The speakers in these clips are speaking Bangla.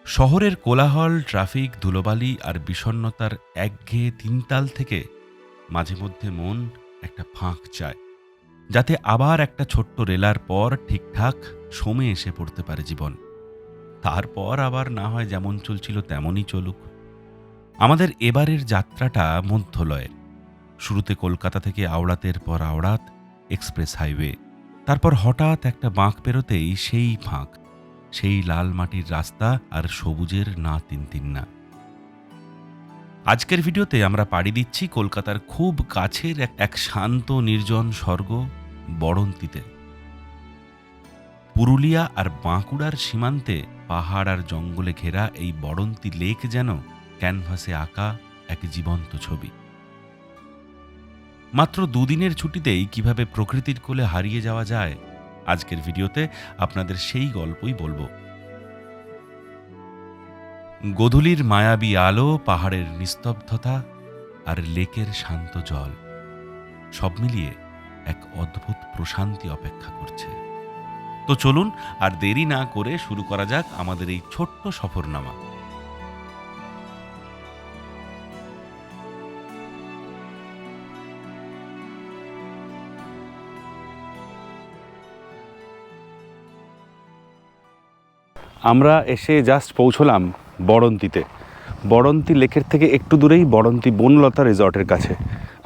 শহরের কোলাহল, ট্রাফিক, ধুলোবালি আর বিষণ্ণতার একঘেয়ে তিনতাল থেকে মাঝে মধ্যে মন একটা ফাঁক চায়, যাতে আবার একটা ছোট্ট রেলার পর ঠিকঠাক সমে এসে পড়তে পারে জীবন। তারপর আবার না হয় যেমন চলছিল তেমনই চলুক। আমাদের এবারের যাত্রাটা মধ্যলয়ের। শুরুতে কলকাতা থেকে আওড়াতের পর আওড়াত এক্সপ্রেস হাইওয়ে, তারপর হঠাৎ একটা বাঁক পেরোতেই সেই ফাঁক, সেই লাল মাটির রাস্তা আর সবুজের না তিনতিন্না। আজকের ভিডিওতে আমরা পাড়ি দিচ্ছি কলকাতার খুব কাছের এক শান্ত নির্জন স্বর্গ, বড়ন্তিতে। পুরুলিয়া আর বাঁকুড়ার সীমান্তে পাহাড় আর জঙ্গলে ঘেরা এই বড়ন্তি লেক যেন ক্যানভাসে আঁকা এক জীবন্ত ছবি। মাত্র দুদিনের ছুটিতেই কিভাবে প্রকৃতির কোলে হারিয়ে যাওয়া যায়, আজকের ভিডিওতে আপনাদের সেই গল্পই বলবো। গোধূলির মায়াবী আলো, পাহাড়ের নিস্তব্ধতা আর লেকের শান্ত জল, সব মিলিয়ে এক অদ্ভুত প্রশান্তি অপেক্ষা করছে। তো চলুন আর দেরি না করে শুরু করা যাক আমাদের এই ছোট্ট সফরনামা। আমরা এসে জাস্ট পৌঁছলাম বড়ন্তিতে। বড়ন্তি লেকের থেকে একটু দূরেই বড়ন্তি বনলতা রিসর্টের কাছে।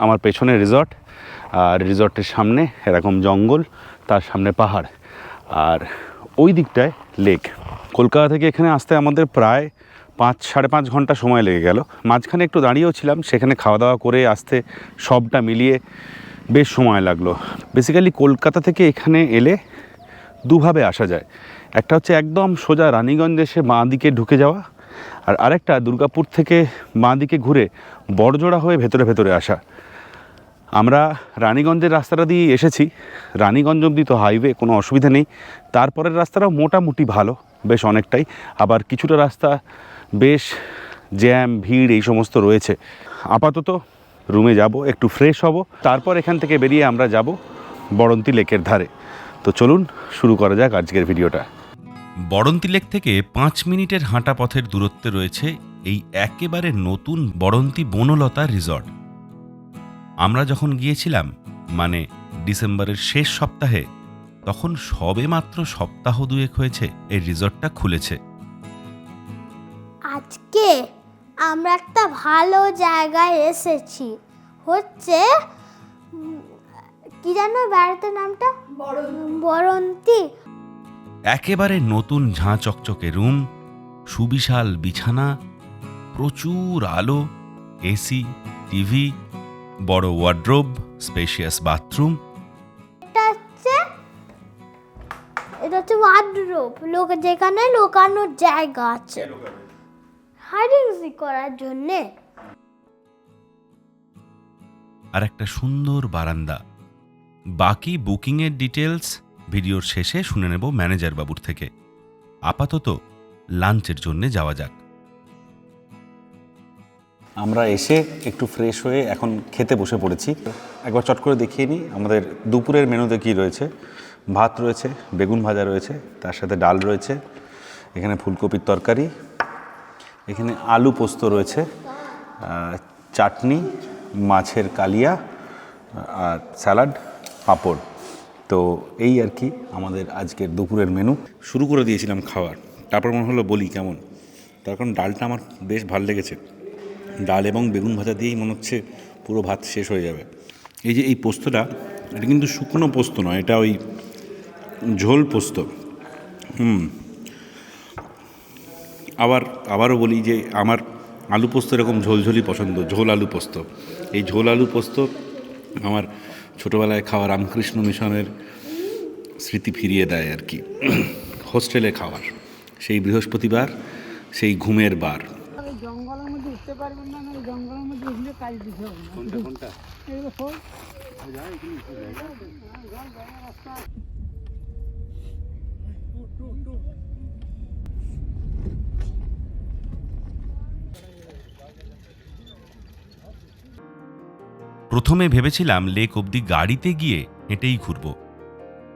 আমার পেছনে রিসর্ট, আর রিসর্টের সামনে এরকম জঙ্গল, তার সামনে পাহাড়, আর ওই দিকটায় লেক। কলকাতা থেকে এখানে আসতে আমাদের প্রায় 5-5.5 ঘন্টা সময় লেগে গেল। মাঝখানে একটু দাঁড়িয়েও ছিলাম, সেখানে খাওয়া দাওয়া করে আসতে সবটা মিলিয়ে বেশ সময় লাগলো। বেসিক্যালি কলকাতা থেকে এখানে এলে দুভাবে আসা যায়। একটা হচ্ছে একদম সোজা রানীগঞ্জ এসে বাঁ দিকে ঢুকে যাওয়া, আর আরেকটা দুর্গাপুর থেকে বাঁ দিকে ঘুরে বড়জোড়া হয়ে ভেতরে ভেতরে আসা। আমরা রানীগঞ্জের রাস্তাটা দিয়ে এসেছি। রানীগঞ্জ অবধি তো হাইওয়ে, কোনো অসুবিধা নেই। তারপরের রাস্তাটাও মোটামুটি ভালো, বেশ অনেকটাই। আবার কিছুটা রাস্তা বেশ জ্যাম, ভিড় এই সমস্ত রয়েছে। আপাতত রুমে যাব, একটু ফ্রেশ হব, তারপর এখান থেকে বেরিয়ে আমরা যাব বড়ন্তি লেকের ধারে। তো চলুন শুরু করা যাক আজকের ভিডিওটা। বড়ন্তি লেক থেকে 5 মিনিটের হাঁটা পথের দূরত্বে রয়েছে এই একেবারে নতুন বড়ন্তি বনলতা রিসর্ট। আমরা যখন গিয়েছিলাম, মানে ডিসেম্বরের শেষ সপ্তাহে, তখন সবে মাত্র সপ্তাহ দুয়েক হয়েছে এই রিসর্টটা খুলেছে। আজকে আমরা একটা ভালো জায়গায় এসেছি, হচ্ছে কি জানো বেড়াতে নামটা? বড়ন্তি। একেবারে নতুন ঝাঁ চকচকে রুম, সুবিশাল বিছানা, প্রচুর আলো, এসি, টিভি, বড় ওয়ার্ড্রোব, স্পেশিয়াস বাথরুম। এটা হচ্ছে ওয়ার্ডরোব, যেখানে লুকানোর জায়গা আছে হাইডিং করার জন্যে। আর একটা সুন্দর বারান্দা। বাকি বুকিংয়ের ডিটেলস ভিডিওর শেষে শুনে নেব ম্যানেজার বাবুর থেকে। আপাতত লাঞ্চের জন্য যাওয়া যাক। আমরা এসে একটু ফ্রেশ হয়ে এখন খেতে বসে পড়েছি। একবার চট করে দেখিয়ে নিই আমাদের দুপুরের মেনুতে কী রয়েছে। ভাত রয়েছে, বেগুন ভাজা রয়েছে, তার সাথে ডাল রয়েছে, এখানে ফুলকপির তরকারি, এখানে আলু পোস্ত রয়েছে, চাটনি, মাছের কালিয়া, আর স্যালাড, পাঁপড়। তো এই আর কি আমাদের আজকের দুপুরের মেনু। শুরু করে দিয়েছিলাম খাওয়ার, তারপর মনে হলো বলি কেমন, তার কারণ ডালটা আমার বেশ ভালো লেগেছে। ডাল এবং বেগুন ভাজা দিয়েই মনে হচ্ছে পুরো ভাত শেষ হয়ে যাবে। এই যে এই পোস্তটা, এটা কিন্তু শুকনো পোস্ত নয়, এটা ওই ঝোল পোস্ত। আবারও বলি যে আমার আলু পোস্ত এরকম ঝোলঝোলই পছন্দ, ঝোল আলু পোস্ত। এই ঝোল আলু পোস্ত আমার ছোটোবেলায় খাওয়া রামকৃষ্ণ মিশনের স্মৃতি ফিরিয়ে দেয় আর কি। হোস্টেলে খাওয়ার সেই বৃহস্পতিবার, সেই ঘুমের বার। জঙ্গলের মধ্যে উঠতে পারবেন না, জঙ্গলের মধ্যে উঠলে কাজ দিতে হবে না। কোনটা প্রথমে ভেবেছিলাম লেক অবধি গাড়িতে গিয়ে হেঁটেই ঘুরব।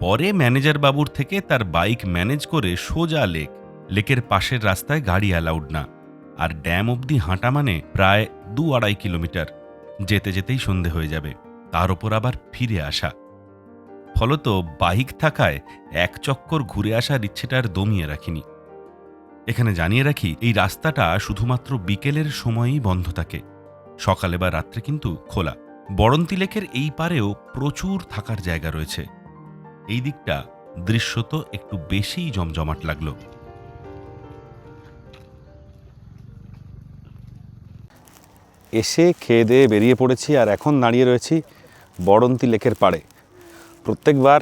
পরে ম্যানেজার বাবুর থেকে তার বাইক ম্যানেজ করে সোজা লেকের পাশের রাস্তায় গাড়ি অ্যালাউড না, আর ড্যাম অবধি হাঁটা মানে প্রায় 2-2.5 কিলোমিটার। যেতে যেতেই সন্ধে হয়ে যাবে, তার ওপর আবার ফিরে আসা। ফলত বাইক থাকায় এক চক্কর ঘুরে আসার ইচ্ছেটা আর দমিয়ে রাখিনি। এখানে জানিয়ে রাখি, এই রাস্তাটা শুধুমাত্র বিকেলের সময়ই বন্ধ থাকে, সকালে বা রাত্রে কিন্তু খোলা। বড়ন্তি লেকের এই পারেও প্রচুর থাকার জায়গা রয়েছে। এই দিকটা দৃশ্যত একটু বেশিই জমজমাট লাগলো। এসে খেয়ে দিয়ে বেরিয়ে পড়েছি, আর এখন দাঁড়িয়ে রয়েছি বড়ন্তি লেকের পাড়ে। প্রত্যেকবার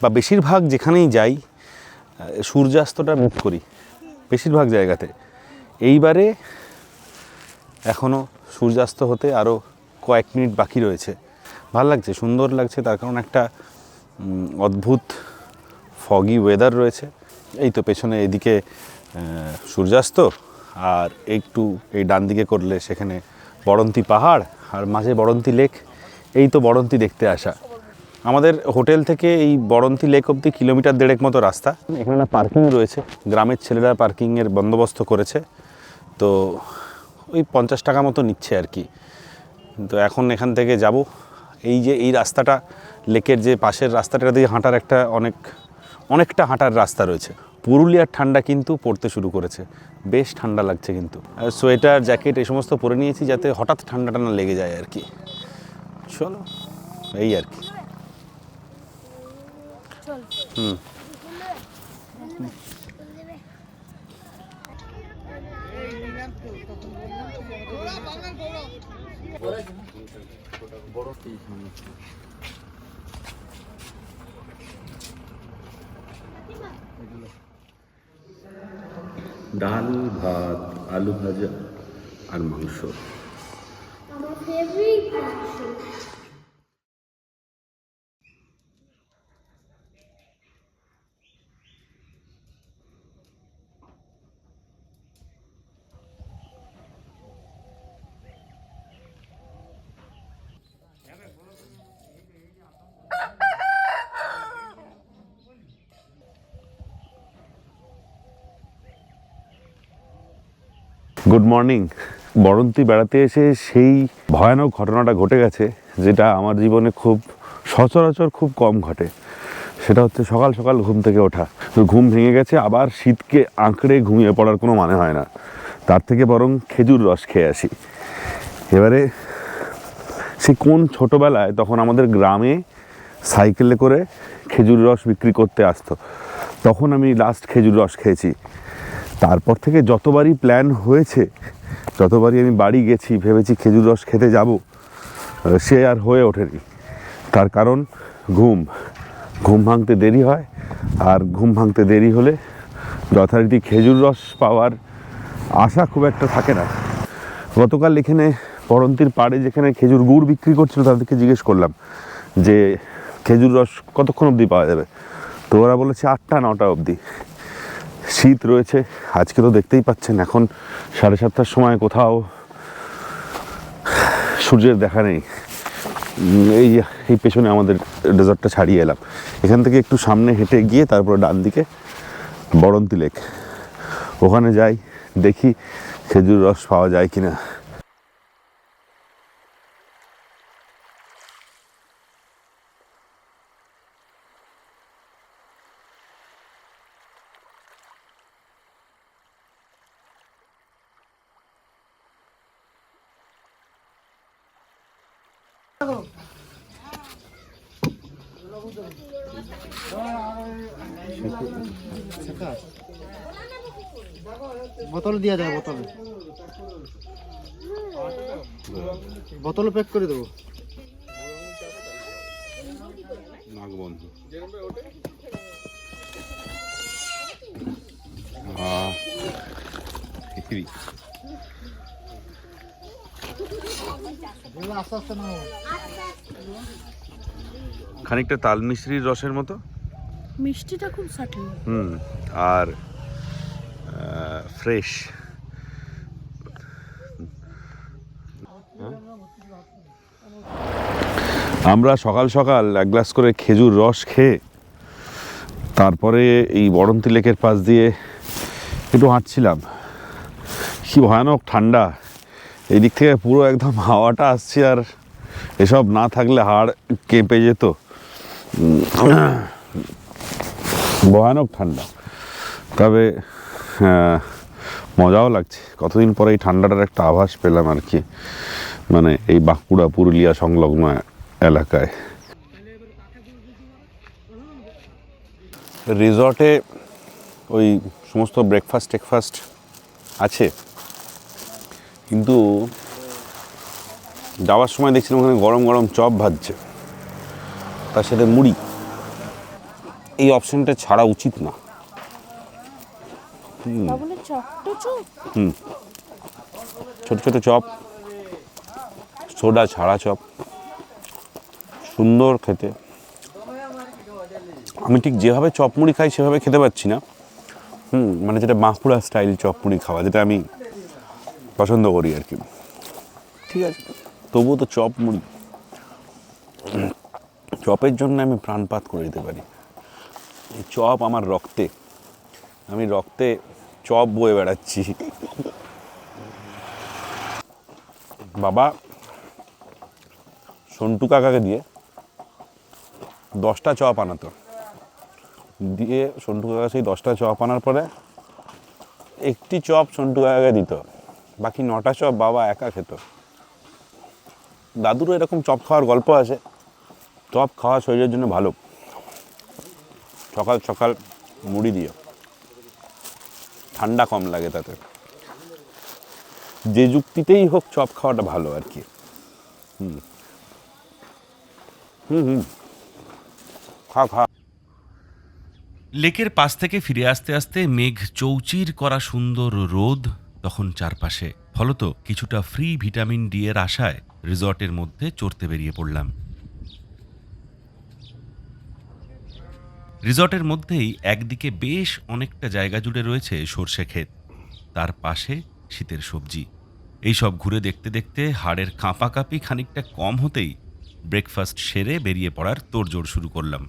বা বেশিরভাগ যেখানেই যাই সূর্যাস্তটা মিস করি বেশিরভাগ জায়গাতে। এইবারে এখনও সূর্যাস্ত হতে আরও কয়েক মিনিট বাকি রয়েছে। ভালো লাগছে, সুন্দর লাগছে, তার কারণ একটা অদ্ভুত ফগি ওয়েদার রয়েছে। এই তো পেছনে এদিকে সূর্যাস্ত, আর একটু এই ডান দিকে করলে সেখানে বড়ন্তি পাহাড়, আর মাঝে বড়ন্তি লেক। এই তো বড়ন্তি দেখতে আসা। আমাদের হোটেল থেকে এই বড়ন্তি লেক অবধি 1.5 কিলোমিটার মতো রাস্তা। এখানে না পার্কিং রয়েছে, গ্রামের ছেলেরা পার্কিংয়ের বন্দোবস্ত করেছে, তো ওই 50 টাকা মতো নিচ্ছে আর কি। তো এখন এখান থেকে যাব, এই যে এই রাস্তাটা লেকের যে পাশের রাস্তাটা দিয়ে হাঁটার একটা অনেকটা হাঁটার রাস্তা রয়েছে। পুরুলিয়ার ঠান্ডা কিন্তু পড়তে শুরু করেছে, বেশ ঠান্ডা লাগছে কিন্তু। সোয়েটার জ্যাকেট এই সমস্ত পরে নিয়েছি যাতে হঠাৎ ঠান্ডাটা না লেগে যায় আর কি। চলো, এই আর কি। ডাল, ভাত, আলু ভাজা আর মাংস। আমার ফেভারিট মাংস। Good morning. বড়ন্তি বেড়াতে এসে সেই ভয়ানক ঘটনাটা ঘটে গেছে, যেটা আমার জীবনে খুব সচরাচর খুব কম ঘটে। সেটা হচ্ছে সকাল সকাল ঘুম থেকে ওঠা। ঘুম ভেঙে গেছে, আবার শীতকে আঁকড়ে ঘুমিয়ে পড়ার কোনো মানে হয় না। তার থেকে বরং খেজুর রস খেয়ে আসি। এবারে সে কোন ছোটোবেলায় তখন আমাদের গ্রামে সাইকেলে করে খেজুর রস বিক্রি করতে আসতো, তখন আমি লাস্ট খেজুর রস খেয়েছি। তারপর থেকে যতবারই প্ল্যান হয়েছে, যতবারই আমি বাড়ি গেছি ভেবেছি খেজুর রস খেতে যাব, সে আর হয়ে ওঠেনি। তার কারণ ঘুম ভাঙতে দেরি হয়, আর ঘুম ভাঙতে দেরি হলে যথারীতি খেজুর রস পাওয়ার আশা খুব একটা থাকে না। গতকাল এখানে বড়ন্তির পাড়ে যেখানে খেজুর গুড় বিক্রি করছিল, তাদেরকে জিজ্ঞেস করলাম যে খেজুর রস কতক্ষণ অবধি পাওয়া যাবে, তো ওরা বলেছে 8টা-9টা অবধি। শীত রয়েছে, আজকে তো দেখতেই পাচ্ছেন এখন 7:30টার সময় কোথাও সূর্যের দেখা নেই। এই পেছনে আমাদের ডেজার্টটা ছাড়িয়ে এলাম। এখান থেকে একটু সামনে হেঁটে গিয়ে তারপরে ডান দিকে বড়ন্তি লেক, ওখানে যাই, দেখি খেজুর রস পাওয়া যায় কিনা। বোতল দিয়া যায়, বোতল প্যাক করে দেবো। আস্তে আস্তে নাও। খানিকটা তাল মিশ্রির রসের মতো, মিষ্টিটা খুব সাটল। আর ফ্রেশ। আমরা সকাল সকাল 1 গ্লাস করে খেজুর রস খেয়ে তারপরে এই বড়ন্তি লেকের পাশ দিয়ে একটু হাঁটছিলাম, কি ভয়ানক ঠান্ডা। এই দিক থেকে পুরো একদম হাওয়াটা আসছে, আর এসব না থাকলে হাড় কেঁপে যেত। ভয়ানক ঠান্ডা, তবে মজাও লাগছে। কতদিন পরে এই ঠান্ডাটার একটা আভাস পেলাম আর কি, মানে এই বাঁকুড়া পুরুলিয়া সংলগ্ন এলাকায়। রিসর্টে ওই সমস্ত ব্রেকফাস্ট টেকফাস্ট আছে, কিন্তু যাওয়ার সময় দেখছিলাম ওখানে গরম গরম চপ ভাজছে, তার সাথে মুড়ি। এই অপশনটা ছাড়া উচিত না। ছোট ছোট চপ, সোডা ছাড়া চপ, সুন্দর খেতে। আমি ঠিক যেভাবে চপ মুড়ি খাই সেভাবে খেতে পারছি না, মানে যেটা বাঁকুড়া স্টাইল চপ মুড়ি খাওয়া, যেটা আমি পছন্দ করি আর কি। ঠিক আছে, তবুও তো চপ মুড়ি, চপের জন্য আমি প্রাণপাত করে দিতে পারি। এই চপ আমার রক্তে, আমি রক্তে চপ বয়ে বেড়াচ্ছি। বাবা সন্টু কাকাকে দিয়ে 10টা চপ আনাতো, দিয়ে সন্টু কাকা সেই 10টা চপ আনার পরে একটি চপ সন্টু কাকাকে দিত, বাকি 9টা চপ বাবা একা খেত। দাদুরও এরকম চপ খাওয়ার গল্প আছে। চপ খাওয়া শরীরের জন্য ভালো, সকাল সকাল মুড়ি দিয়ে, ঠান্ডা কম লাগে তাতে। যে যুক্তিতেই হোক চপ খাওয়াটা ভালো আর কি। খা খা। লেকের পাশ থেকে ফিরে আসতে আসতে মেঘ চৌচির করা সুন্দর রোদ তখন চারপাশে, ফলত কিছুটা ফ্রি ভিটামিন ডি এর আশায় রিসর্টের মধ্যে চড়তে বেরিয়ে পড়লাম। রিসর্টের মধ্যেই একদিকে বেশ অনেকটা জায়গা জুড়ে রয়েছে সর্ষে ক্ষেত, তার পাশে শীতের সবজি। এইসব ঘুরে দেখতে দেখতে হাড়ের কাঁপাকাঁপি খানিকটা কম হতেই ব্রেকফাস্ট সেরে বেরিয়ে পড়ার তোড়জোড় শুরু করলাম।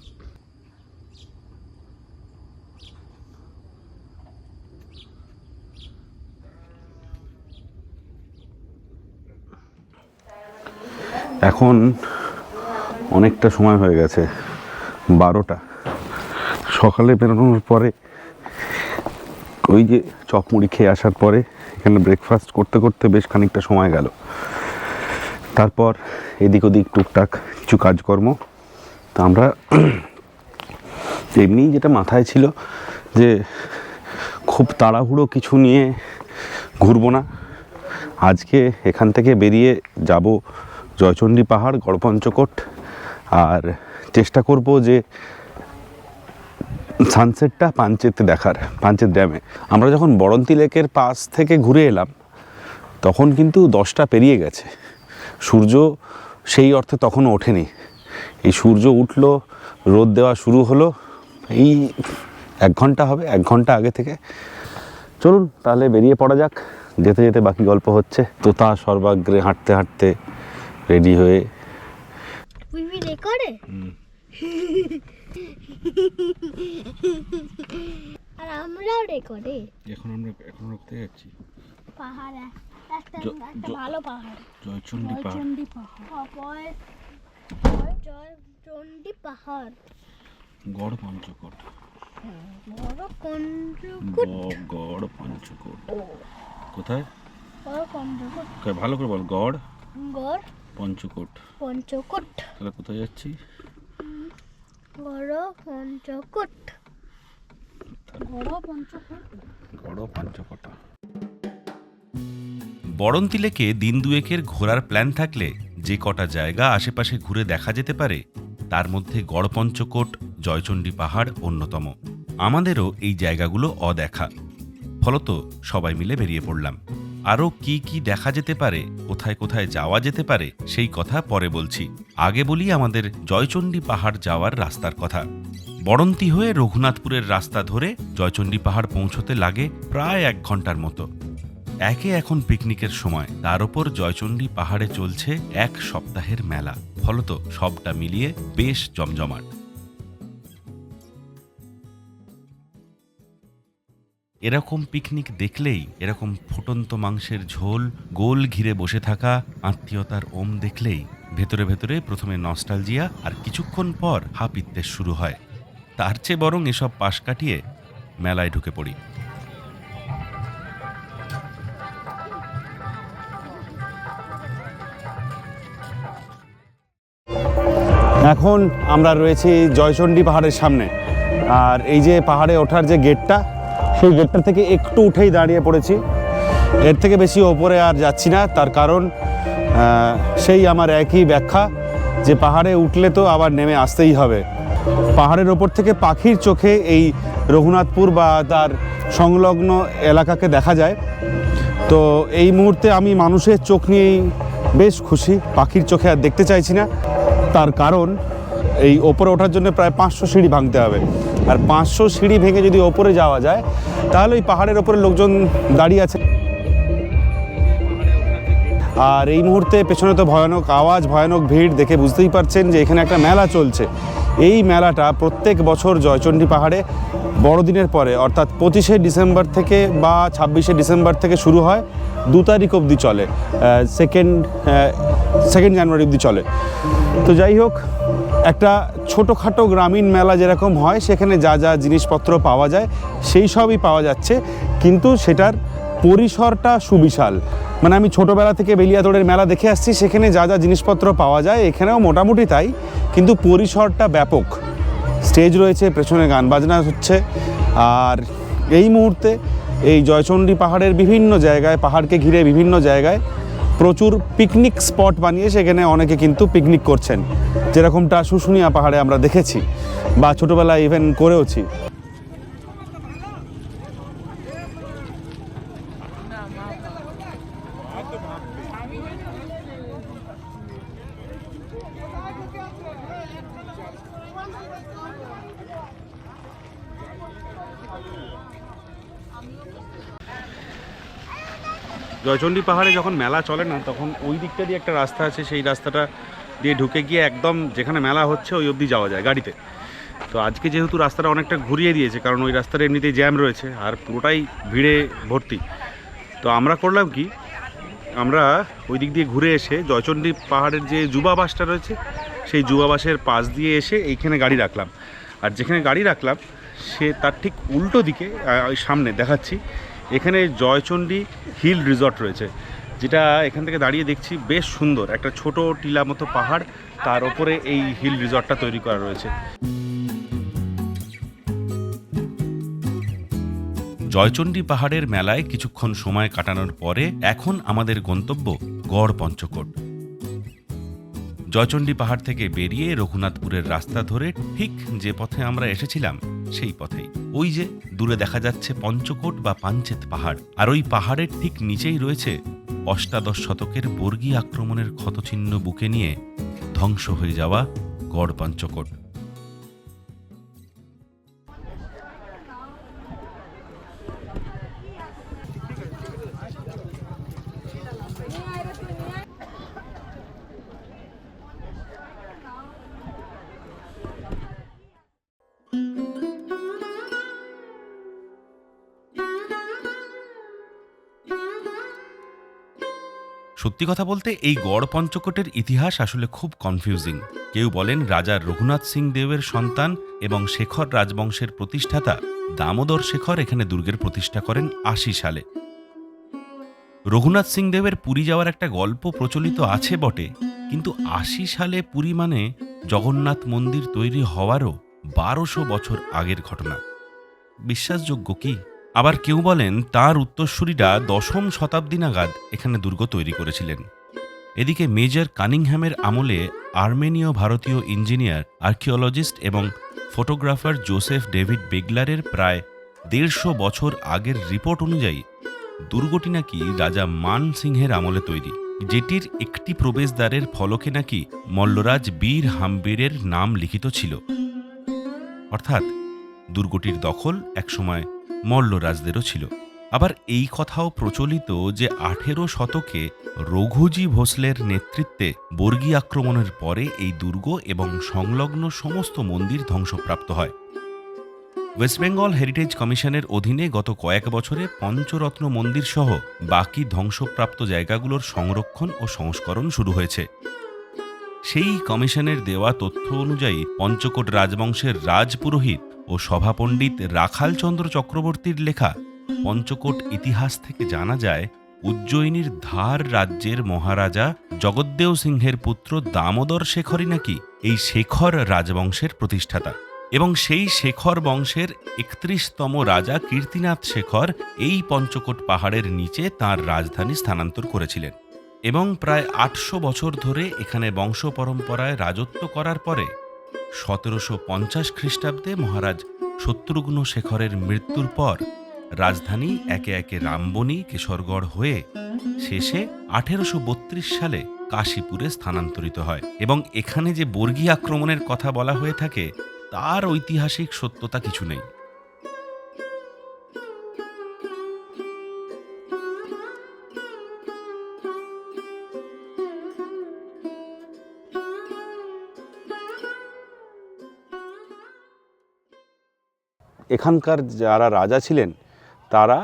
এখন অনেকটা সময় হয়ে গেছে, 12টা। সকালে বেরোনোর পরে ওই যে চপ মুড়ি খেয়ে আসার পরে এখানে ব্রেকফাস্ট করতে করতে বেশ খানিকটা সময় গেল। তারপর এদিক ওদিক টুকটাক কিছু কাজকর্ম। তা আমরা এমনিই যেটা মাথায় ছিল যে খুব তাড়াহুড়ো কিছু নিয়ে ঘুরবো না, আজকে এখান থেকে বেরিয়ে যাব জয়চণ্ডী পাহাড়, গড়পঞ্চকোট, আর চেষ্টা করব যে সানসেটটা পাঞ্চেতে দেখার, পাঞ্চেত ড্যামে। আমরা যখন বড়ন্তি লেকের পাশ থেকে ঘুরে এলাম তখন কিন্তু 10টা পেরিয়ে গেছে, সূর্য সেই অর্থে তখনও ওঠেনি। এই সূর্য উঠলো, রোদ দেওয়া শুরু হলো এই 1 ঘন্টা হবে, 1 ঘন্টা আগে থেকে। চলুন তাহলে বেরিয়ে পড়া যাক। যেতে যেতে বাকি গল্প হচ্ছে। তোতা সর্বাগ্রে হাঁটতে হাঁটতে রেডি হয়ে। উইমি রেকর্ডে আর আমরাও রেকর্ডে। এখন আমরা কোথায় যাচ্ছি? পাহাড়, একটা ভালো পাহাড়, জয়চণ্ডী পাহাড়। চণ্ডী পাহাড়। জয়চণ্ডী পাহাড়, গড় পঞ্চকোট। বড় পঞ্চকোট, গড় পঞ্চকোট কোথায়? বড় পঞ্চকোট, ভালো করে বল। গড় গড় পঞ্চকোট। পঞ্চকোট, তাহলে কোথায় যাচ্ছি? বড় পঞ্চকোট, বড় পঞ্চকোট। গড় পঞ্চকোট। বড়ন্তি লেকে দিন দুয়েকের ঘোরার প্ল্যান থাকলে যে কটা জায়গা আশেপাশে ঘুরে দেখা যেতে পারে তার মধ্যে গড়পঞ্চকোট, জয়চণ্ডী পাহাড় অন্যতম। আমাদেরও এই জায়গাগুলো অদেখা, ফলত সবাই মিলে বেরিয়ে পড়লাম। আরও কি কি দেখা যেতে পারে, কোথায় কোথায় যাওয়া যেতে পারে সেই কথা পরে বলছি। আগে বলি আমাদের জয়চণ্ডী পাহাড় যাওয়ার রাস্তার কথা। বড়ন্তি হয়ে রঘুনাথপুরের রাস্তা ধরে জয়চণ্ডী পাহাড় পৌঁছতে লাগে প্রায় 1 ঘন্টার মতো। একে এখন পিকনিকের সময়, তার ওপর জয়চণ্ডী পাহাড়ে চলছে 1 সপ্তাহের মেলা, ফলত সবটা মিলিয়ে বেশ জমজমাট। এরকম পিকনিক দেখলেই, এরকম ফুটন্ত মাংসের ঝোল, গোল ঘিরে বসে থাকা আত্মীয়তার ওম দেখলেই ভেতরে ভেতরে প্রথমে নস্টালজিয়া আর কিছুক্ষণ পর হাপিত্যেস শুরু হয়। তার চেয়ে বরং এসব পাশ কাটিয়ে মেলায় ঢুকে পড়ি। এখন আমরা রয়েছি জয়চণ্ডী পাহাড়ের সামনে, আর এই যে পাহাড়ে ওঠার যে গেটটা, সেই গেটটা থেকে একটু উঠেই দাঁড়িয়ে পড়েছি। এর থেকে বেশি ওপরে আর যাচ্ছি না, তার কারণ সেই আমার একই ব্যাখ্যা যে পাহাড়ে উঠলে তো আবার নেমে আসতেই হবে। পাহাড়ের ওপর থেকে পাখির চোখে এই রঘুনাথপুর বা তার সংলগ্ন এলাকাকে দেখা যায়। তো এই মুহূর্তে আমি মানুষের চোখ নিয়েই বেশ খুশি, পাখির চোখে আর দেখতে চাইছি না। তার কারণ এই ওপরে ওঠার জন্য প্রায় 500 সিঁড়ি ভাঙতে হবে, আর 500 সিঁড়ি ভেঙে যদি ওপরে যাওয়া যায় তাহলে ওই পাহাড়ের ওপরে লোকজন দাঁড়িয়ে আছে। আর এই মুহূর্তে পেছনে তো ভয়ানক আওয়াজ, ভয়ানক ভিড়, দেখে বুঝতেই পারছেন যে এখানে একটা মেলা চলছে। এই মেলাটা প্রত্যেক বছর জয়চণ্ডী পাহাড়ে বড়দিনের পরে অর্থাৎ 25শে ডিসেম্বর থেকে বা 26শে ডিসেম্বর থেকে শুরু হয়, 2 তারিখ অবধি চলে, সেকেন্ড জানুয়ারি অবধি চলে। তো যাই হোক, একটা ছোটোখাটো গ্রামীণ মেলা যেরকম হয় সেখানে যা যা জিনিসপত্র পাওয়া যায় সেই সবই পাওয়া যাচ্ছে, কিন্তু সেটার পরিসরটা সুবিশাল। মানে আমি ছোটোবেলা থেকে বেলিয়াতোড়ের মেলা দেখে আসছি, সেখানে যা যা জিনিসপত্র পাওয়া যায় এখানেও মোটামুটি তাই, কিন্তু পরিসরটা ব্যাপক। স্টেজ রয়েছে, পেছনে গান বাজনা হচ্ছে। আর এই মুহূর্তে এই জয়চণ্ডী পাহাড়ের বিভিন্ন জায়গায়, পাহাড়কে ঘিরে বিভিন্ন জায়গায় প্রচুর পিকনিক স্পট বানিয়ে সেখানে অনেকে কিন্তু পিকনিক করছেন, যেরকমটা শুশুনিয়া পাহাড়ে আমরা দেখেছি বা ছোটোবেলায় ইভেন করেওছি। জয়চণ্ডী পাহাড়ে যখন মেলা চলে না, তখন ওই দিকটা দিয়ে একটা রাস্তা আছে, সেই রাস্তাটা দিয়ে ঢুকে গিয়ে একদম যেখানে মেলা হচ্ছে ওই অবধি যাওয়া যায় গাড়িতে। তো আজকে যেহেতু রাস্তাটা অনেকটা ঘুরিয়ে দিয়েছে, কারণ ওই রাস্তাটা এমনিতেই জ্যাম রয়েছে আর পুরোটাই ভিড়ে ভর্তি। তো আমরা করলাম কি, আমরা ওই দিক দিয়ে ঘুরে এসে জয়চণ্ডী পাহাড়ের যে যুবা বাসটা রয়েছে সেই যুবা বাসের পাশ দিয়ে এসে এইখানে গাড়ি রাখলাম। আর যেখানে গাড়ি রাখলাম সে তার ঠিক উল্টো দিকে ওই সামনে দেখাচ্ছি, এখানে জয়চণ্ডী হিল রিসর্ট রয়েছে, যেটা এখান থেকে দাঁড়িয়ে দেখছি বেশ সুন্দর। একটা ছোট টিলা মতো পাহাড়, তার ওপরে এই হিল রিসর্টটা তৈরি করা রয়েছে। জয়চণ্ডী পাহাড়ের মেলায় কিছুক্ষণ সময় কাটানোর পরে এখন আমাদের গন্তব্য গড় পঞ্চকোট। জয়চণ্ডী পাহাড় থেকে বেরিয়ে রঘুনাথপুরের রাস্তা ধরে ঠিক যে পথে আমরা এসেছিলাম সেই পথেই ওই যে দূরে দেখা যাচ্ছে পঞ্চকোট বা পাঞ্চেত পাহাড়, আর ওই পাহাড়ের ঠিক নিচেই রয়েছে অষ্টাদশ শতকের বর্গী আক্রমণের ক্ষতচিহ্ন বুকে নিয়ে ধ্বংস হয়ে যাওয়া গড় পঞ্চকোট। সত্যি কথা বলতে এই গড় পঞ্চকোটের ইতিহাস আসলে খুব কনফিউজিং। কেউ বলেন রাজা রঘুনাথ সিং দেবের সন্তান এবং শেখর রাজবংশের প্রতিষ্ঠাতা দামোদর শেখর এখানে দুর্গের প্রতিষ্ঠা করেন 80 সালে। রঘুনাথ সিং দেবের পুরী যাওয়ার একটা গল্প প্রচলিত আছে বটে, কিন্তু 80 সালে পুরী মানে জগন্নাথ মন্দির তৈরি হওয়ারও 1200 বছর আগের ঘটনা। বিশ্বাসযোগ্য কি? আবার কেউ বলেন তার উত্তরসূরিরা 10ম শতাব্দী নাগাদ এখানে দুর্গ তৈরি করেছিলেন। এদিকে মেজর কানিংহ্যামের আমলে আর্মেনীয় ভারতীয় ইঞ্জিনিয়ার, আর্কিওলজিস্ট এবং ফটোগ্রাফার জোসেফ ডেভিড বেগলারের প্রায় 150 বছর আগের রিপোর্ট অনুযায়ী দুর্গটি নাকি রাজা মান সিংহের আমলে তৈরি, যেটির একটি প্রবেশদ্বারের ফলকে নাকি মল্লরাজ বীর হাম্বীরের নাম লিখিত ছিল। অর্থাৎ দুর্গটির দখল একসময় মল্লরাজদেরও ছিল। আবার এই কথাও প্রচলিত যে 18 শতকে রঘুজি ভোসলের নেতৃত্বে বর্গী আক্রমণের পরে এই দুর্গ এবং সংলগ্ন সমস্ত মন্দির ধ্বংসপ্রাপ্ত হয়। ওয়েস্ট বেঙ্গল হেরিটেজ কমিশনের অধীনে গত কয়েক বছরে পঞ্চরত্ন মন্দির সহ বাকি ধ্বংসপ্রাপ্ত জায়গাগুলোর সংরক্ষণ ও সংস্করণ শুরু হয়েছে। সেই কমিশনের দেওয়া তথ্য অনুযায়ী পঞ্চকোট রাজবংশের রাজপুরোহিত ও সভাপণ্ডিত রাখালচন্দ্র চক্রবর্তীর লেখা পঞ্চকোট ইতিহাস থেকে জানা যায়, উজ্জয়িনীর ধার রাজ্যের মহারাজা জগদ্দেও সিংহের পুত্র দামোদর শেখরই নাকি এই শেখর রাজবংশের প্রতিষ্ঠাতা, এবং সেই শেখর বংশের ৩১তম রাজা কীর্তিনাথ শেখর এই পঞ্চকোট পাহাড়ের নিচে তাঁর রাজধানী স্থানান্তর করেছিলেন এবং প্রায় ৮০০ বছর ধরে এখানে বংশ পরম্পরায় রাজত্ব করার পরে ১৭৫০ খ্রিস্টাব্দে মহারাজ শত্রুঘ্ন শেখরের মৃত্যুর পর রাজধানী একে একে রামবনী, কেশরগড় হয়ে শেষে ১৮৩২ সালে কাশীপুরে স্থানান্তরিত হয় এবং এখানে যে বর্গী আক্রমণের কথা বলা হয়ে থাকে তার ঐতিহাসিক সত্যতা কিছু নেই। এখানকার যারা রাজা ছিলেন তারা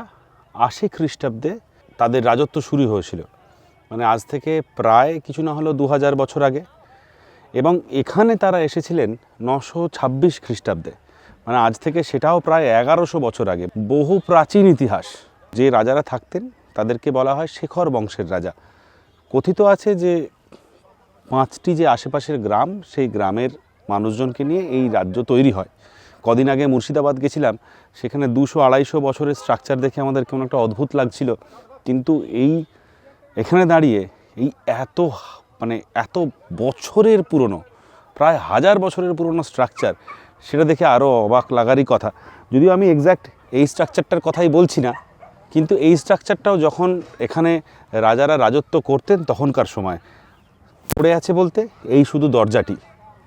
৮০ খ্রিস্টাব্দে তাদের রাজত্ব শুরু হয়েছিল, মানে আজ থেকে প্রায় কিছু না হলেও ২০০০ বছর আগে, এবং এখানে তারা এসেছিলেন ৯২৬ খ্রিস্টাব্দে, মানে আজ থেকে সেটাও প্রায় ১১০০ বছর আগে। বহু প্রাচীন ইতিহাস। যে রাজারা থাকতেন তাদেরকে বলা হয় শেখর বংশের রাজা। কথিত আছে যে ৫টি যে আশেপাশের গ্রাম, সেই গ্রামের মানুষজনকে নিয়ে এই রাজ্য তৈরি হয়। কদিন আগে মুর্শিদাবাদ গেছিলাম, সেখানে ২০০-২৫০ বছরের স্ট্রাকচার দেখে আমাদের কেমন একটা অদ্ভুত লাগছিল, কিন্তু এখানে দাঁড়িয়ে এই এত বছরের পুরনো, প্রায় ১০০০ বছরের পুরনো স্ট্রাকচার, সেটা দেখে আরও অবাক লাগারই কথা। যদিও আমি এক্স্যাক্ট এই স্ট্রাকচারটার কথাই বলছি না, কিন্তু এই স্ট্রাকচারটাও যখন এখানে রাজারা রাজত্ব করতেন তখনকার সময় পড়ে আছে বলতে এই শুধু দরজাটি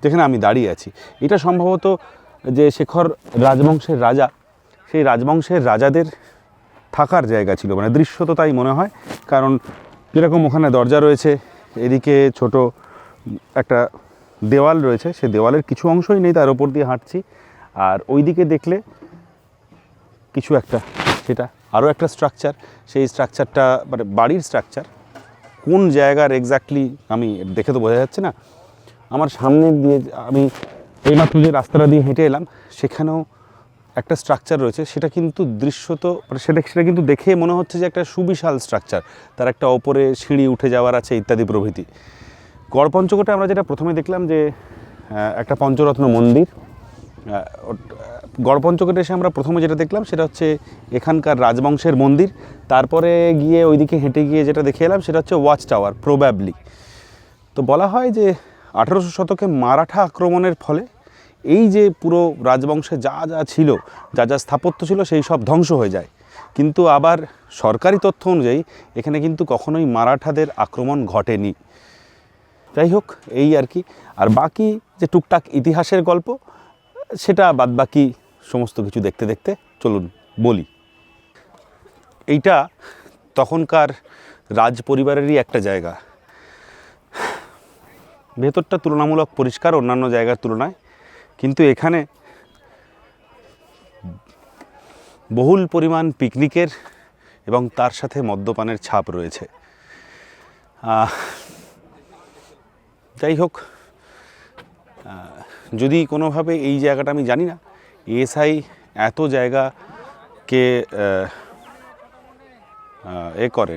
যেখানে আমি দাঁড়িয়ে আছি, এটা সম্ভবত যে শেখর রাজবংশের রাজা, সেই রাজবংশের রাজাদের থাকার জায়গা ছিল, মানে দৃশ্যত তাই মনে হয়। কারণ যেরকম ওখানে দরজা রয়েছে, এদিকে ছোট একটা দেওয়াল রয়েছে, সেই দেওয়ালের কিছু অংশই নেই, তার ওপর দিয়ে হাঁটছি, আর ওইদিকে দেখলে কিছু একটা, সেটা আরও একটা স্ট্রাকচার। সেই স্ট্রাকচারটা মানে বাড়ির স্ট্রাকচার, কোন জায়গার এক্স্যাক্টলি আমি দেখে তো বোঝা যাচ্ছে না। আমার সামনে দিয়ে আমি এইমাত্র যে রাস্তাটা দিয়ে হেঁটে এলাম, সেখানেও একটা স্ট্রাকচার রয়েছে, সেটা কিন্তু দৃশ্যত মানে সেটা কিন্তু দেখে মনে হচ্ছে যে একটা সুবিশাল স্ট্রাকচার, তার একটা ওপরে সিঁড়ি উঠে যাওয়ার আছে ইত্যাদি প্রভৃতি। গড়পঞ্চকোটে আমরা যেটা প্রথমে দেখলাম যে একটা পঞ্চরত্ন মন্দির, গড়পঞ্চকোটে এসে আমরা প্রথমে যেটা দেখলাম সেটা হচ্ছে এখানকার রাজবংশের মন্দির। তারপরে গিয়ে ওইদিকে হেঁটে গিয়ে যেটা দেখে এলাম সেটা হচ্ছে ওয়াচ টাওয়ার প্রবাবলি। তো বলা হয় যে ১৮০০ শতকে মারাঠা আক্রমণের ফলে এই যে পুরো রাজবংশে যা যা ছিল, যা যা স্থাপত্য ছিল, সেই সব ধ্বংস হয়ে যায়। কিন্তু আবার সরকারি তথ্য অনুযায়ী এখানে কিন্তু কখনোই মারাঠাদের আক্রমণ ঘটেনি। যাই হোক, এই আর কি। আর বাকি যে টুকটাক ইতিহাসের গল্প, সেটা বাদবাকি সমস্ত কিছু দেখতে দেখতে চলুন বলি। এইটা তখনকার রাজ পরিবারেরই একটা জায়গা। ভেতরটা তুলনামূলক পরিষ্কার অন্যান্য জায়গার তুলনায়, কিন্তু এখানে বহুল পরিমাণ পিকনিকের এবং তার সাথে মদ্যপানের ছাপ রয়েছে। যাই হোক, যদি কোনোভাবে এই জায়গাটা, আমি জানি না এএসআই এত জায়গাকে করে,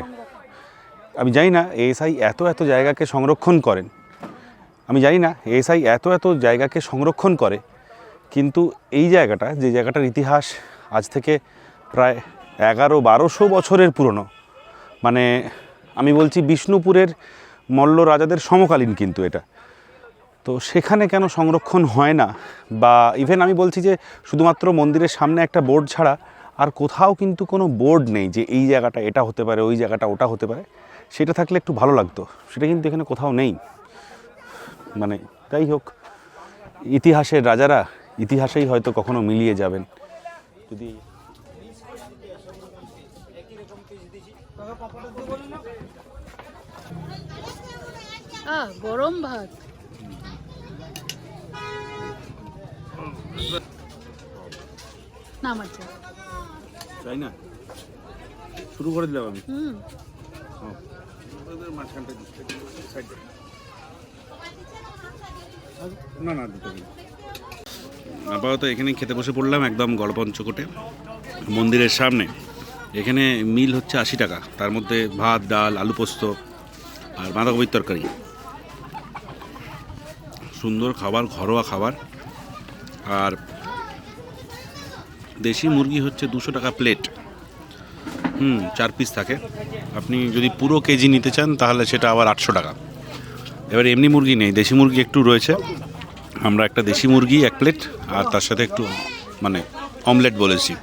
আমি জানি না এএসআই এত জায়গাকে সংরক্ষণ করেন, আমি জানি না এএসআই এত জায়গাকে সংরক্ষণ করে, কিন্তু এই জায়গাটা, যে জায়গাটার ইতিহাস আজ থেকে প্রায় ১১00-১২০০ বছরের পুরনো, মানে আমি বলছি বিষ্ণুপুরের মল্ল রাজাদের সমকালীন কিন্তু এটা, তো সেখানে কেন সংরক্ষণ হয় না? বা ইভেন আমি বলছি যে শুধুমাত্র মন্দিরের সামনে একটা বোর্ড ছাড়া আর কোথাও কিন্তু কোনো বোর্ড নেই যে এই জায়গাটা এটা হতে পারে, ওই জায়গাটা ওটা হতে পারে। সেটা থাকলে একটু ভালো লাগতো, সেটা কিন্তু এখানে কোথাও নেই। মানে যাই হোক, ইতিহাসের রাজারা ইতিহাসেই হয়তো কখনো মিলিয়ে যাবেন। যদি গরম ভাত নামাচ্ছে। তাই না, শুরু করে দিলাম আমি। হুম, মাঝখানটা না না দুটো আপাতত এখানে খেতে বসে পড়লাম একদম গড়পঞ্চকোটে মন্দিরের সামনে। এখানে মিল হচ্ছে 80 টাকা, তার মধ্যে ভাত, ডাল, আলু পোস্ত আর বাঁধাকপির তরকারি। সুন্দর খাবার, ঘরোয়া খাবার। আর দেশি মুরগি হচ্ছে 200 টাকা প্লেট। 4 পিস থাকে। আপনি যদি পুরো কেজি নিতে চান তাহলে সেটা আবার 800 টাকা। এবার এমনি মুরগি নেই, দেশি মুরগি একটু রয়েছে। আমরা একটা দেশি মুরগি 1 প্লেট আর তার সাথে একটু মানে অমলেট বলেছি।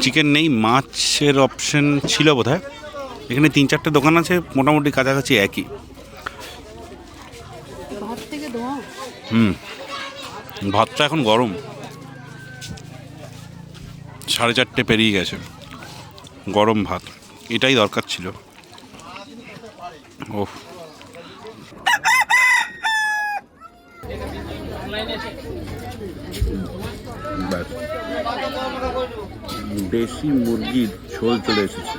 চিকেন নেই, মাছের অপশন ছিল বোধহয়। এখানে 3-4টে দোকান আছে, মোটামুটি কাছাকাছি একই। ভাত থেকে ধোয়া। ভাতটা এখন গরম, 4:30 পেরিয়ে গেছে। গরম ভাত, এটাই দরকার ছিল। ওহ, দেশি মুরগির ঝোল চলে এসেছে।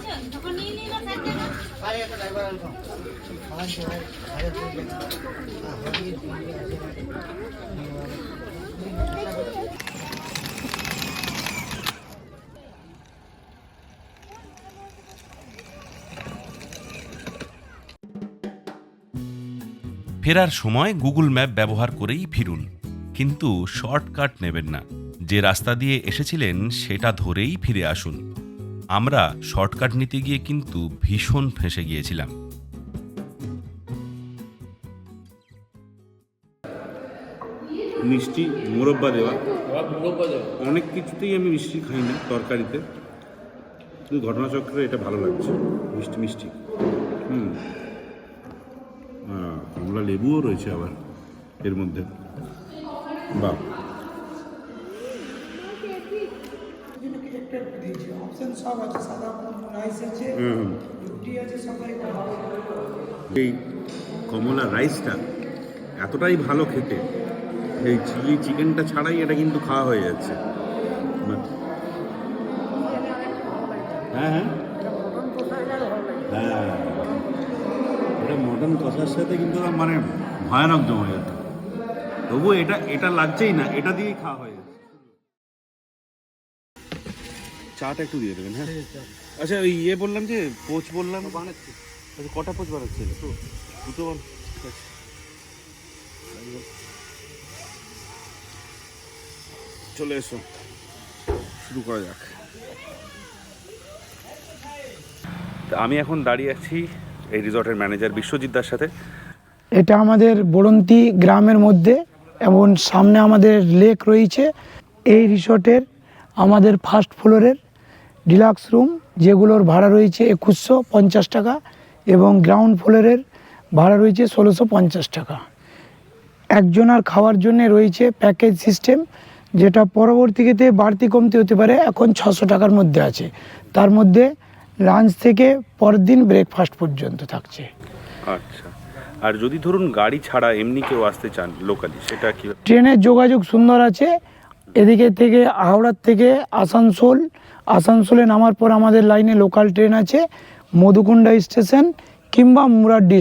ফেরার সময় গুগল ম্যাপ ব্যবহার করেই ফিরুন, কিন্তু শর্টকাট নেবেন না। যে রাস্তা দিয়ে এসেছিলেন সেটা ধরেই ফিরে আসুন। আমরা শর্টকাট নিতে গিয়ে কিন্তু ভীষণ ফেঁসে গিয়েছিলাম। মিষ্টি মোরব্বা দেওয়া, অনেক কিছুতেই আমি মিষ্টি খাই না তরকারিতে, কিন্তু ঘটনাচক্রে এটা ভালো লাগছে, মিষ্টি মিষ্টি। কমলা লেবুও রয়েছে আবার এর মধ্যে। বাহ, এই কমলা রাইসটা এতটাই ভালো খেতে, এই চিলি চিকেনটা ছাড়াই এটা কিন্তু খাওয়া হয়ে যাচ্ছে। হ্যাঁ হ্যাঁ হ্যাঁ, এটা মটন কষার সাথে কিন্তু মানে ভয়ানক জমে যেত। তবু এটা এটা লাগছেই না, এটা দিয়েই খাওয়া হয়ে যাচ্ছে। চাটা একটু দিয়ে দেবেন। হ্যাঁ আচ্ছা, ওই বললাম যে পোচ বললাম বানাচ্ছি। আচ্ছা, কটা পোচ বানাচ্ছে? দুটো। চলে এসো, শুরু করা যাক। আমি এখন দাঁড়িয়ে আছি এই রিসর্টের ম্যানেজার বিশ্বজিৎ দার সাথে। এটা আমাদের বড়ন্তি গ্রামের মধ্যে, এবং সামনে আমাদের লেক রয়েছে। এই রিসর্টের আমাদের ফার্স্ট ফ্লোরের ডিলাক্স রুম, যেগুলোর ভাড়া রয়েছে 2150 টাকা, এবং গ্রাউন্ড ফ্লোরের ভাড়া রয়েছে 1650 টাকা। একজনের খাওয়ার জন্য রয়েছে প্যাকেজ সিস্টেম, যেটা পরবর্তীতে বাড়তি কমতি হতে পারে। এখন 600 টাকার মধ্যে আছে, তার মধ্যে লাঞ্চ থেকে পরের দিন ব্রেকফাস্ট পর্যন্ত থাকছে। আচ্ছা, আর যদি ধরুন গাড়ি ছাড়া এমনি কেউ আসতে চান লোকালি, সেটা কি? ট্রেনের যোগাযোগ সুন্দর আছে। এদিকে থেকে হাওড়ার থেকে আসানসোলে নামার পর আমাদের লাইনে লোকাল ট্রেন আছে, মধুকুণ্ডা স্টেশন কিংবা মুরাড্ডি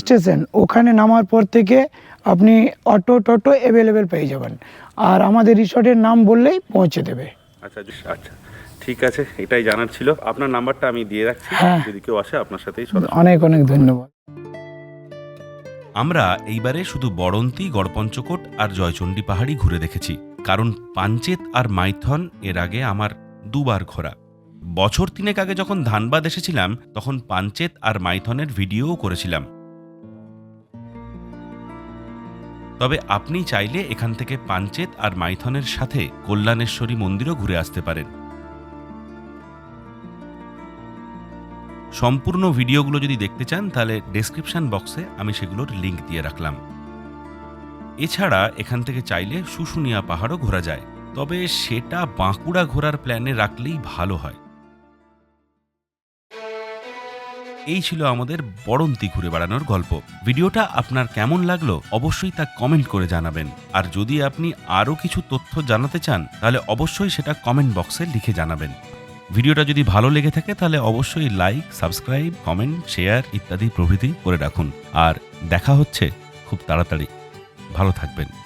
স্টেশন। ওখানে নামার পর থেকে আপনি টোটো অ্যাভেলেবেল পেয়ে যাবেন, আর আমাদের রিসর্টের নাম বললেই পৌঁছে দেবে। আচ্ছা আচ্ছা, ঠিক আছে, এটাই জানার ছিল। আপনার নাম্বারটা আমি দিয়ে রাখছি, যদি কেউ আসে আপনার সাথেই। অনেক অনেক ধন্যবাদ। আমরা এইবারে শুধু বড়ন্তি, গড়পঞ্চকোট আর জয়চণ্ডী পাহাড়ই ঘুরে দেখেছি, কারণ পাঞ্চেত আর মাইথন এর আগে আমার 2 বার ঘোরা। বছর 3 আগে যখন ধানবাদ এসেছিলাম তখন পাঞ্চেত আর মাইথনের ভিডিওও করেছিলাম। তবে আপনি চাইলে এখান থেকে পাঞ্চেত আর মাইথনের সাথে কল্যাণেশ্বরী মন্দিরও ঘুরে আসতে পারেন। সম্পূর্ণ ভিডিওগুলো যদি দেখতে চান তাহলে ডেসক্রিপশন বক্সে আমি সেগুলোর লিঙ্ক দিয়ে রাখলাম। এছাড়া এখান থেকে চাইলে শুশুনিয়া পাহাড়ও ঘোরা যায়, তবে সেটা বাঁকুড়া ঘোরার প্ল্যানে রাখলেই ভালো হয়। এই ছিল আমাদের বড়ন্তি ঘুরে বেড়ানোর গল্প। ভিডিওটা আপনার কেমন লাগলো অবশ্যই তা কমেন্ট করে জানাবেন। আর যদি আপনি আরও কিছু তথ্য জানাতে চান তাহলে অবশ্যই সেটা কমেন্ট বক্সে লিখে জানাবেন। ভিডিওটা যদি ভালো লেগে থাকে তাহলে অবশ্যই লাইক, সাবস্ক্রাইব, কমেন্ট, শেয়ার ইত্যাদি প্রভৃতি করে রাখুন। আর দেখা হচ্ছে খুব তাড়াতাড়ি। ভালো থাকবেন।